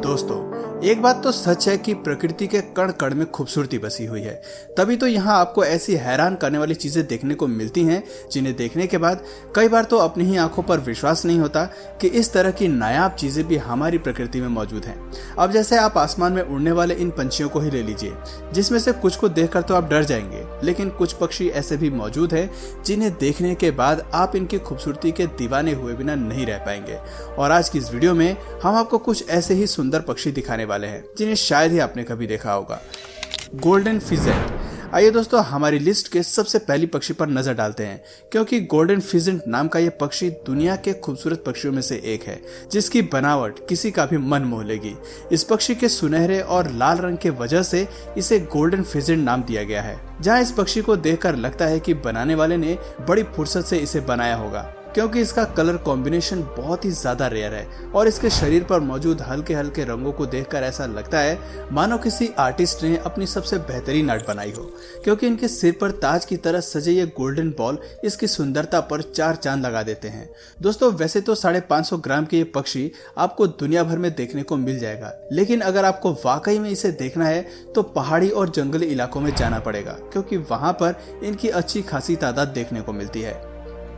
दोस्तों, एक बात तो सच है कि प्रकृति के कण कण में खूबसूरती बसी हुई है। तभी तो यहाँ आपको ऐसी हैरान करने वाली चीजें देखने को मिलती हैं जिन्हें देखने के बाद कई बार तो अपनी ही आंखों पर विश्वास नहीं होता कि इस तरह की नायाब चीजें भी हमारी प्रकृति में मौजूद हैं। अब जैसे आप आसमान में उड़ने वाले इन पंछियों को ही ले लीजिए, जिसमें से कुछ को देखकर तो आप डर जाएंगे, लेकिन कुछ पक्षी ऐसे भी मौजूद हैं जिन्हें देखने के बाद आप इनकी खूबसूरती के दीवाने हुए बिना नहीं रह पाएंगे। और आज की इस वीडियो में हम आपको कुछ ऐसे ही सुंदर पक्षी दिखाने वाले हैं जिन्हें शायद ही आपने कभी देखा होगा। Golden pheasant. आइए दोस्तों, हमारी लिस्ट के सबसे पहली पक्षी पर नजर डालते हैं, क्योंकि गोल्डन फिजेंट नाम का यह पक्षी दुनिया के खूबसूरत पक्षियों में से एक है, जिसकी बनावट किसी का भी मन मोह लेगी। इस पक्षी के सुनहरे और लाल रंग के वजह से इसे गोल्डन फिजेंट नाम दिया गया है। जहां इस पक्षी को देखकर लगता है कि बनाने वाले ने बड़ी फुर्सत से इसे बनाया होगा, क्योंकि इसका कलर कॉम्बिनेशन बहुत ही ज्यादा रेयर है और इसके शरीर पर मौजूद हल्के हल्के रंगों को देखकर ऐसा लगता है मानो किसी आर्टिस्ट ने अपनी सबसे बेहतरीन आर्ट बनाई हो, क्योंकि इनके सिर पर ताज की तरह सजे ये गोल्डन बॉल इसकी सुंदरता पर चार चांद लगा देते हैं। दोस्तों, वैसे तो 550 ग्राम के ये पक्षी आपको दुनिया भर में देखने को मिल जाएगा, लेकिन अगर आपको वाकई में इसे देखना है तो पहाड़ी और जंगली इलाकों में जाना पड़ेगा, क्योंकि वहां पर इनकी अच्छी खासी तादाद देखने को मिलती है।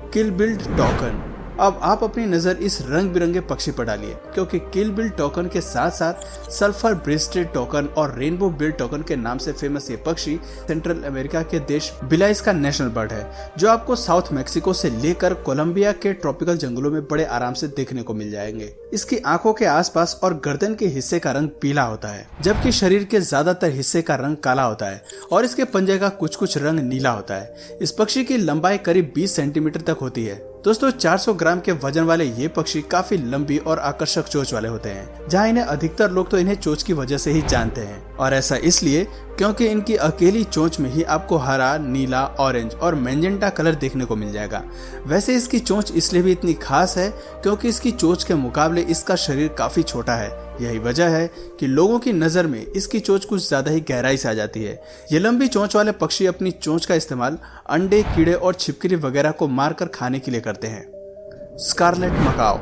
किल बिल टोकन। अब आप अपनी नजर इस रंग बिरंगे पक्षी पर डालिए, क्योंकि किल बिल टोकन के साथ साथ सल्फर ब्रेस्टेड टोकन और रेनबो बिल टोकन के नाम से फेमस ये पक्षी सेंट्रल अमेरिका के देश बिलाइज का नेशनल बर्ड है, जो आपको साउथ मैक्सिको से लेकर कोलंबिया के ट्रॉपिकल जंगलों में बड़े आराम से देखने को मिल जाएंगे। इसकी आंखों के आसपास और गर्दन के हिस्से का रंग पीला होता है, जबकि शरीर के ज्यादातर हिस्से का रंग काला होता है और इसके पंजे का कुछ कुछ रंग नीला होता है। इस पक्षी की लंबाई करीब 20 सेंटीमीटर तक होती है। दोस्तों, 400 ग्राम के वजन वाले ये पक्षी काफी लंबी और आकर्षक चोंच वाले होते हैं, जहां इन्हें अधिकतर लोग तो इन्हें चोंच की वजह से ही जानते हैं, और ऐसा इसलिए क्योंकि इनकी अकेली चोंच में ही आपको हरा, नीला, ऑरेंज और मैजेंटा कलर देखने को मिल जाएगा। वैसे इसकी चोंच इसलिए भी इतनी खास है क्योंकि इसकी चोंच के मुकाबले इसका शरीर काफी छोटा है। यही वजह है कि लोगों की नजर में इसकी चोंच कुछ ज्यादा ही गहराई से आ जाती है। ये लंबी चोंच वाले पक्षी अपनी चोंच का इस्तेमाल अंडे, कीड़े और छिपकली वगैरह को मारकर खाने के लिए करते हैं। Scarlet macaw.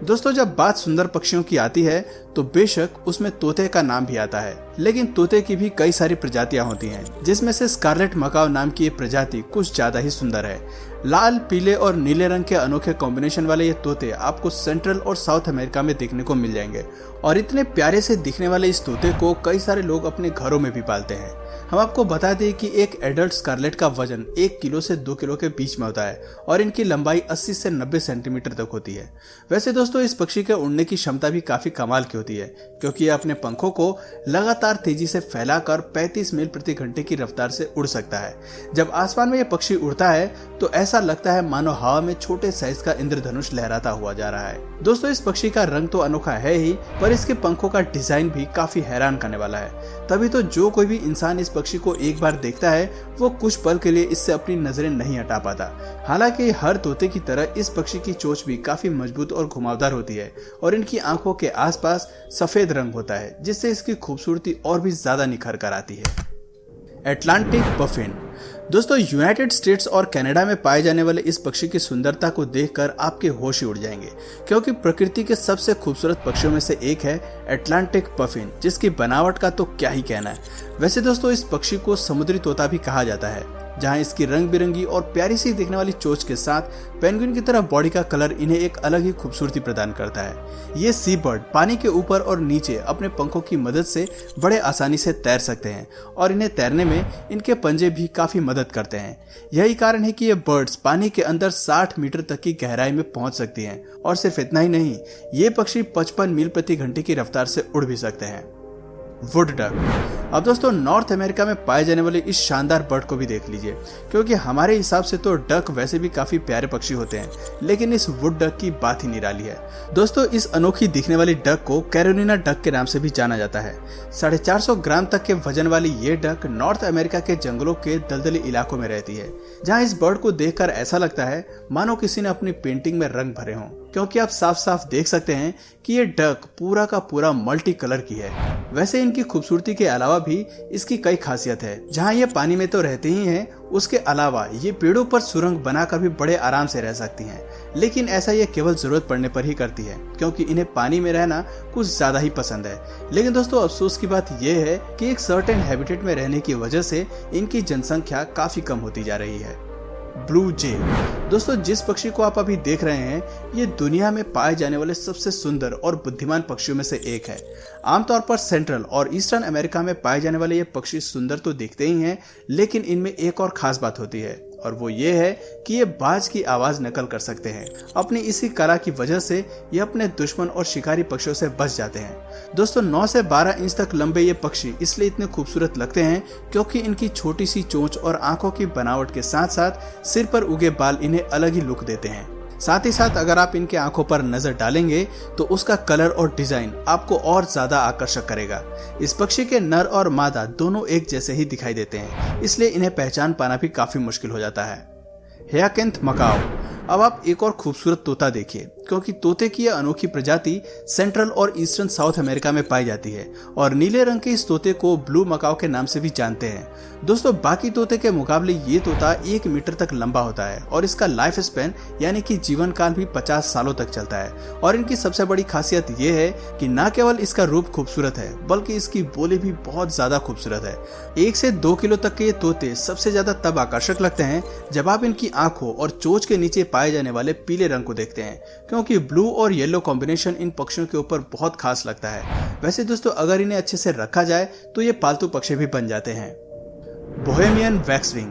दोस्तों, जब बात सुंदर पक्षियों की आती है तो बेशक उसमें तोते का नाम भी आता है, लेकिन तोते की भी कई सारी प्रजातियां होती हैं, जिसमें से स्कारलेट मकाओ नाम की ये प्रजाति कुछ ज्यादा ही सुंदर है। लाल, पीले और नीले रंग के अनोखे कॉम्बिनेशन वाले ये तोते आपको सेंट्रल और साउथ अमेरिका में देखने को मिल जाएंगे, और इतने प्यारे से दिखने वाले इस तोते को कई सारे लोग अपने घरों में भी पालते हैं। हम आपको बता दें कि एक एडल्ट स्कारलेट का वजन 1 किलो से 2 किलो के बीच में होता है और इनकी लंबाई 80 से 90 सेंटीमीटर तक होती है। वैसे दोस्तों, इस पक्षी के उड़ने की क्षमता भी काफी कमाल की होती है, क्योंकि ये अपने पंखों को लगातार तेजी से फैलाकर 35 मील प्रति घंटे की रफ्तार से उड़ सकता है। जब आसमान में यह पक्षी उड़ता है तो ऐसा लगता है मानो हवा में छोटे साइज का इंद्रधनुष लहराता हुआ जा रहा है। दोस्तों, इस पक्षी का रंग तो अनोखा है ही, पर इसके पंखों का डिजाइन भी काफी हैरान करने वाला है। तभी तो जो कोई भी इंसान इस पक्षी को एक बार देखता है वो कुछ पल के लिए इससे अपनी नजरें नहीं हटा पाता। हालांकि हर तोते की तरह इस पक्षी की चोंच भी काफी मजबूत और घुमावदार होती है, और इनकी आंखों के आसपास सफेद रंग होता है, जिससे इसकी खूबसूरती और भी ज्यादा निखर कर आती है। Atlantic puffin. दोस्तों, यूनाइटेड स्टेट्स और कनाडा में पाए जाने वाले इस पक्षी की सुंदरता को देखकर आपके होश ही उड़ जाएंगे, क्योंकि प्रकृति के सबसे खूबसूरत पक्षियों में से एक है अटलांटिक पफिन, जिसकी बनावट का तो क्या ही कहना है। वैसे दोस्तों, इस पक्षी को समुद्री तोता भी कहा जाता है, जहां इसकी रंग बिरंगी और प्यारी सी दिखने वाली चोंच के साथ पेंगुइन की तरह बॉडी का कलर इन्हें एक अलग ही खूबसूरती प्रदान करता है। ये सी बर्ड पानी के ऊपर और नीचे अपने पंखों की मदद से बड़े आसानी से तैर सकते हैं, और इन्हें तैरने में इनके पंजे भी काफी मदद करते हैं। यही कारण है कि ये बर्ड्स पानी के अंदर 60 मीटर तक की गहराई में पहुंच सकती हैं, और सिर्फ इतना ही नहीं, ये पक्षी 55 मील प्रति घंटे की रफ्तार से उड़ भी सकते हैं। Wood duck. अब दोस्तों, नॉर्थ अमेरिका में पाए जाने वाले इस शानदार बर्ड को भी देख लीजिए, क्योंकि हमारे हिसाब से तो डक वैसे भी काफी प्यारे पक्षी होते हैं, लेकिन इस वुड डक की बात ही निराली है। दोस्तों, इस अनोखी दिखने वाली डक को कैरोलिना डक के नाम से भी जाना जाता है। 450 ग्राम तक के वजन वाली ये डक नॉर्थ अमेरिका के जंगलों के दलदली इलाकों में रहती है, जहाँ इस बर्ड को देखकर ऐसा लगता है मानो किसी ने अपनी पेंटिंग में रंग भरे हों, क्योंकि आप साफ साफ देख सकते हैं कि ये डक पूरा का पूरा मल्टी कलर की है। वैसे इन इनकी खूबसूरती के अलावा भी इसकी कई खासियत है। जहाँ ये पानी में तो रहते ही हैं, उसके अलावा ये पेड़ों पर सुरंग बनाकर भी बड़े आराम से रह सकती हैं। लेकिन ऐसा ये केवल जरूरत पड़ने पर ही करती है, क्योंकि इन्हें पानी में रहना कुछ ज्यादा ही पसंद है। लेकिन दोस्तों अफसोस की बात यह है कि एक सर्टेन हैबिटेट में रहने की वजह से इनकी जनसंख्या काफी कम होती जा रही है। Blue jay. दोस्तों जिस पक्षी को आप अभी देख रहे हैं, ये दुनिया में पाए जाने वाले सबसे सुंदर और बुद्धिमान पक्षियों में से एक है। आमतौर पर सेंट्रल और ईस्टर्न अमेरिका में पाए जाने वाले ये पक्षी सुंदर तो दिखते ही हैं, लेकिन इनमें एक और खास बात होती है, और वो ये है कि ये बाज की आवाज नकल कर सकते हैं। अपनी इसी कला की वजह से ये अपने दुश्मन और शिकारी पक्षियों से बच जाते हैं। दोस्तों 9 से 12 इंच तक लंबे ये पक्षी इसलिए इतने खूबसूरत लगते हैं क्योंकि इनकी छोटी सी चोंच और आंखों की बनावट के साथ साथ सिर पर उगे बाल इन्हें अलग ही लुक देते हैं। साथ ही साथ अगर आप इनके आंखों पर नजर डालेंगे तो उसका कलर और डिजाइन आपको और ज्यादा आकर्षक करेगा। इस पक्षी के नर और मादा दोनों एक जैसे ही दिखाई देते हैं, इसलिए इन्हें पहचान पाना भी काफी मुश्किल हो जाता है। ह्याकिंथ मकाओ। अब आप एक और खूबसूरत तोता देखिए, क्योंकि तोते की यह अनोखी प्रजाति सेंट्रल और ईस्टर्न साउथ अमेरिका में पाई जाती है और नीले रंग के इस तोते को ब्लू मकाओ के नाम से भी जानते हैं। दोस्तों बाकी तोते के मुकाबले ये तोता 1 मीटर तक लंबा होता है और इसका लाइफ स्पैन यानी कि जीवन काल भी 50 सालों तक चलता है। और इनकी सबसे बड़ी खासियत ये है कि न केवल इसका रूप खूबसूरत है, बल्कि इसकी बोली भी बहुत ज्यादा खूबसूरत है। 1 से 2 किलो तक के ये तोते सबसे ज्यादा तब आकर्षक लगते हैं जब आप इनकी आंखों और चोंच के नीचे पाए जाने वाले पीले रंग को देखते हैं, क्योंकि ब्लू और येलो कॉम्बिनेशन इन पक्षियों के ऊपर बहुत खास लगता है। वैसे दोस्तों अगर इन्हें अच्छे से रखा जाए तो ये पालतू पक्षी भी बन जाते हैं। बोहेमियन वैक्सविंग।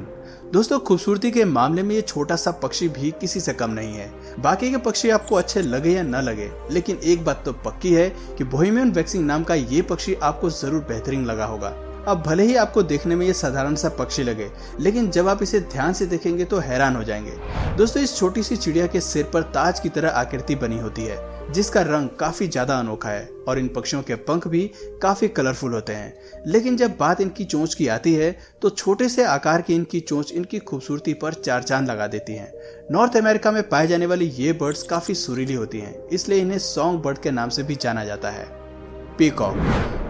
दोस्तों खूबसूरती के मामले में ये छोटा सा पक्षी भी किसी से कम नहीं है। बाकी के पक्षी आपको अच्छे लगे या न लगे, लेकिन एक बात तो पक्की है कि बोहेमियन वैक्सिंग नाम का ये पक्षी आपको जरूर बेहतरीन लगा होगा। अब भले ही आपको देखने में ये साधारण सा पक्षी लगे, लेकिन जब आप इसे ध्यान से देखेंगे तो हैरान हो जाएंगे। दोस्तों इस छोटी सी चिड़िया के सिर पर ताज की तरह आकृति बनी होती है, जिसका रंग काफी ज्यादा अनोखा है, और इन पक्षियों के पंख भी काफी कलरफुल होते हैं। लेकिन जब बात इनकी चोंच की आती है तो छोटे से आकार की इनकी चोंच इनकी खूबसूरती पर 4 चांद लगा देती है। नॉर्थ अमेरिका में पाए जाने वाली ये बर्ड्स काफी सुरीली होती हैं, इसलिए इन्हें सॉन्ग बर्ड के नाम से भी जाना जाता है। पीकॉक।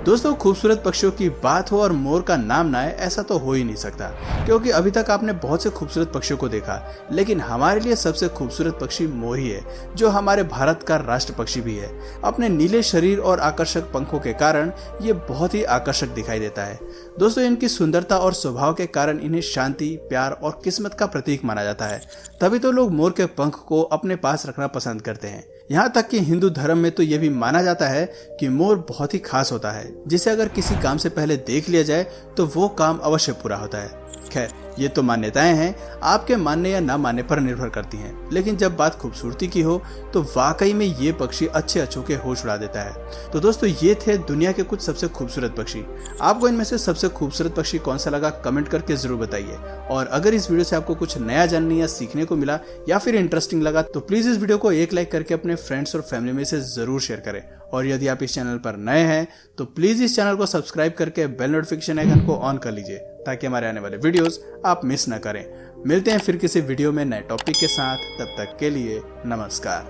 दोस्तों खूबसूरत पक्षियों की बात हो और मोर का नाम ना आए, ऐसा तो हो ही नहीं सकता, क्योंकि अभी तक आपने बहुत से खूबसूरत पक्षियों को देखा, लेकिन हमारे लिए सबसे खूबसूरत पक्षी मोर ही है, जो हमारे भारत का राष्ट्र पक्षी भी है। अपने नीले शरीर और आकर्षक पंखों के कारण ये बहुत ही आकर्षक दिखाई देता है। दोस्तों इनकी सुंदरता और स्वभाव के कारण इन्हें शांति, प्यार और किस्मत का प्रतीक माना जाता है। तभी तो लोग मोर के पंख को अपने पास रखना पसंद करते हैं। यहाँ तक कि हिंदू धर्म में तो ये भी माना जाता है कि मोर बहुत ही खास होता है, जिसे अगर किसी काम से पहले देख लिया जाए तो वो काम अवश्य पूरा होता है। खैर ये तो मान्यताएं हैं, आपके मानने या ना मानने पर निर्भर करती हैं, लेकिन जब बात खूबसूरती की हो तो वाकई में ये पक्षी अच्छे अच्छों के होश उड़ा देता है। तो दोस्तों ये थे दुनिया के कुछ सबसे खूबसूरत पक्षी। आपको इनमें से सबसे खूबसूरत पक्षी कौन सा लगा कमेंट करके जरूर बताइए। और अगर इस वीडियो से आपको कुछ नया जानने या सीखने को मिला या फिर इंटरेस्टिंग लगा तो प्लीज इस वीडियो को एक लाइक करके अपने फ्रेंड्स और फैमिली में से जरूर शेयर करें। और यदि आप इस चैनल पर नए हैं तो प्लीज इस चैनल को सब्सक्राइब करके बेल नोटिफिकेशन आइकन को ऑन कर लीजिए, ताकि हमारे आने वाले वीडियोस आप मिस न करें। मिलते हैं फिर किसी वीडियो में नए टॉपिक के साथ, तब तक के लिए नमस्कार।